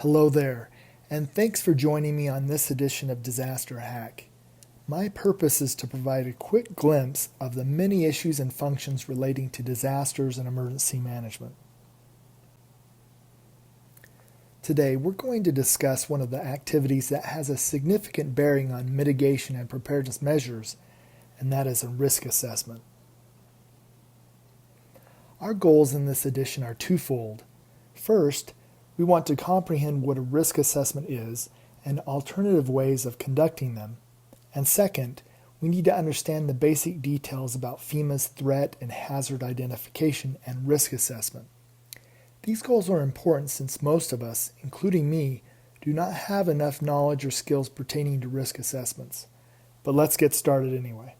Hello there, and thanks for joining me on this edition of Disaster Hack. My purpose is to provide a quick glimpse of the many issues and functions relating to disasters and emergency management. Today, we're going to discuss one of the activities that has a significant bearing on mitigation and preparedness measures, and that is a risk assessment. Our goals in this edition are twofold. First, we want to comprehend what a risk assessment is and alternative ways of conducting them. And second, we need to understand the basic details about FEMA's threat and hazard identification and risk assessment. These goals are important since most of us, including me, do not have enough knowledge or skills pertaining to risk assessments. But let's get started anyway.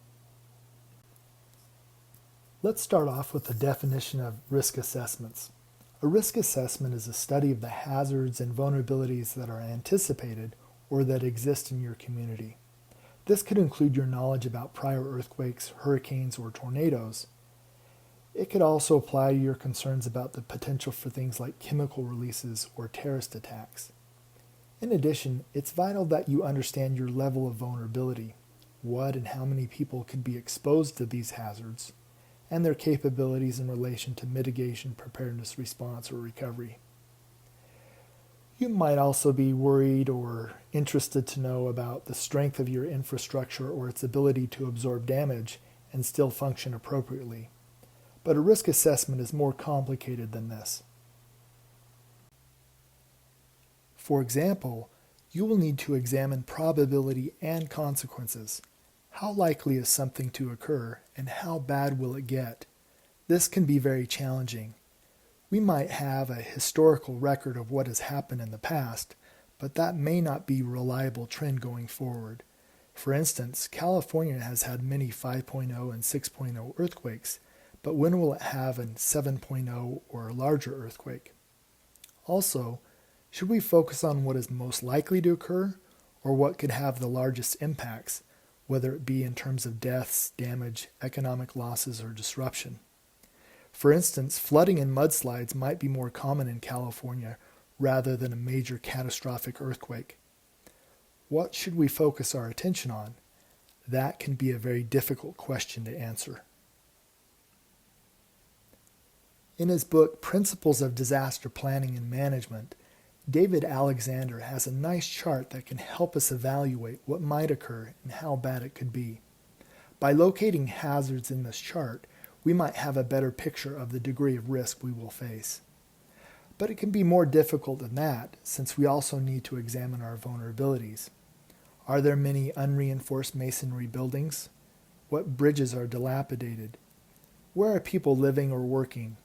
Let's start off with the definition of risk assessments. A risk assessment is a study of the hazards and vulnerabilities that are anticipated or that exist in your community. This could include your knowledge about prior earthquakes, hurricanes, or tornadoes. It could also apply to your concerns about the potential for things like chemical releases or terrorist attacks. In addition, it's vital that you understand your level of vulnerability, what and how many people could be exposed to these hazards, and their capabilities in relation to mitigation, preparedness, response, or recovery. You might also be worried or interested to know about the strength of your infrastructure or its ability to absorb damage and still function appropriately. But a risk assessment is more complicated than this. For example, you will need to examine probability and consequences. How likely is something to occur, and how bad will it get? This can be very challenging. We might have a historical record of what has happened in the past, but that may not be a reliable trend going forward. For instance, California has had many 5.0 and 6.0 earthquakes, but when will it have a 7.0 or larger earthquake? Also, should we focus on what is most likely to occur, or what could have the largest impacts, whether it be in terms of deaths, damage, economic losses, or disruption? For instance, flooding and mudslides might be more common in California rather than a major catastrophic earthquake. What should we focus our attention on? That can be a very difficult question to answer. In his book, Principles of Disaster Planning and Management, David Alexander has a nice chart that can help us evaluate what might occur and how bad it could be. By locating hazards in this chart, we might have a better picture of the degree of risk we will face. But it can be more difficult than that, since we also need to examine our vulnerabilities. Are there many unreinforced masonry buildings? What bridges are dilapidated? Where are people living or working?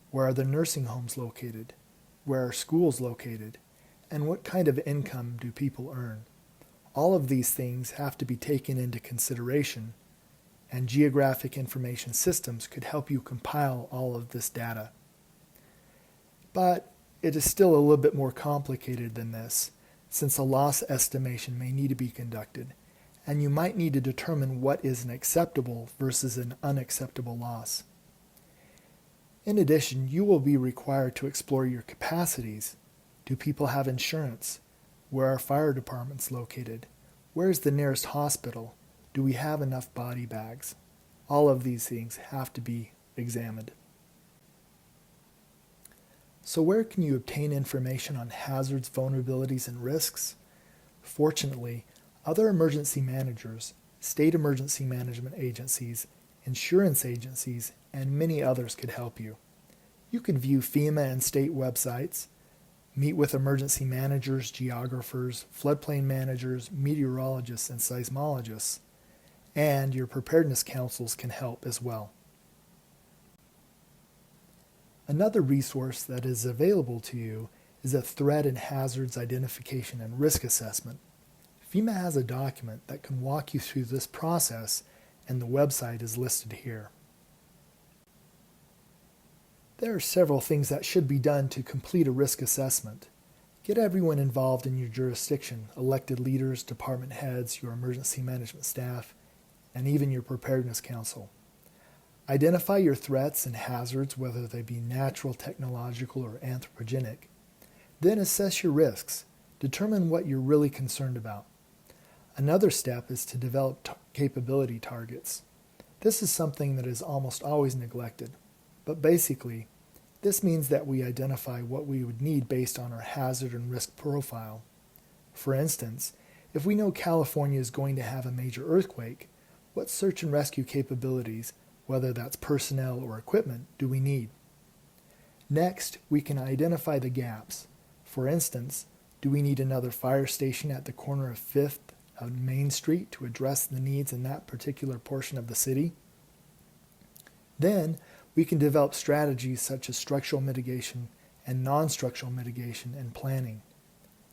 Where are the nursing homes located? Where are schools located? And what kind of income do people earn? All of these things have to be taken into consideration, and geographic information systems could help you compile all of this data. But it is still a little bit more complicated than this, since a loss estimation may need to be conducted, and you might need to determine what is an acceptable versus an unacceptable loss. In addition, you will be required to explore your capacities. Do people have insurance? Where are fire departments located? Where is the nearest hospital? Do we have enough body bags? All of these things have to be examined. So where can you obtain information on hazards, vulnerabilities, and risks? Fortunately, other emergency managers, state emergency management agencies, insurance agencies, and many others could help you. You can view FEMA and state websites, meet with emergency managers, geographers, floodplain managers, meteorologists, and seismologists, and your preparedness councils can help as well. Another resource that is available to you is a threat and hazards identification and risk assessment. FEMA has a document that can walk you through this process, and the website is listed here. There are several things that should be done to complete a risk assessment. Get everyone involved in your jurisdiction, elected leaders, department heads, your emergency management staff, and even your preparedness council. Identify your threats and hazards, whether they be natural, technological, or anthropogenic. Then assess your risks. Determine what you're really concerned about. Another step is to develop capability targets. This is something that is almost always neglected, but basically, this means that we identify what we would need based on our hazard and risk profile. For instance, if we know California is going to have a major earthquake, what search and rescue capabilities, whether that's personnel or equipment, do we need? Next, we can identify the gaps. For instance, do we need another fire station at the corner of 5th and Main Street to address the needs in that particular portion of the city? Then, we can develop strategies such as structural mitigation and non-structural mitigation and planning.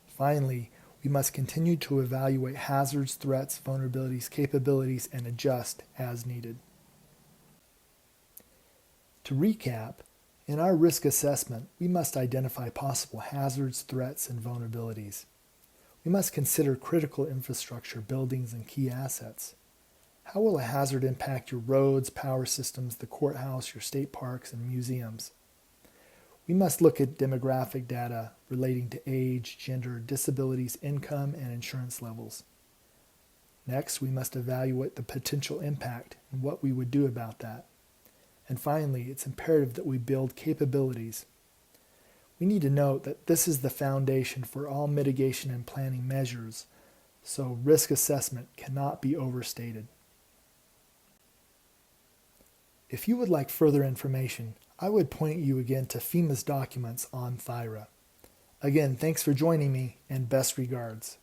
Finally, we must continue to evaluate hazards, threats, vulnerabilities, capabilities, and adjust as needed. To recap, in our risk assessment, we must identify possible hazards, threats, and vulnerabilities. We must consider critical infrastructure, buildings, and key assets. How will a hazard impact your roads, power systems, the courthouse, your state parks, and museums? We must look at demographic data relating to age, gender, disabilities, income, and insurance levels. Next, we must evaluate the potential impact and what we would do about that. And finally, it's imperative that we build capabilities. We need to note that this is the foundation for all mitigation and planning measures, so risk assessment cannot be overstated. If you would like further information, I would point you again to FEMA's documents on THIRA. Again, thanks for joining me, and best regards.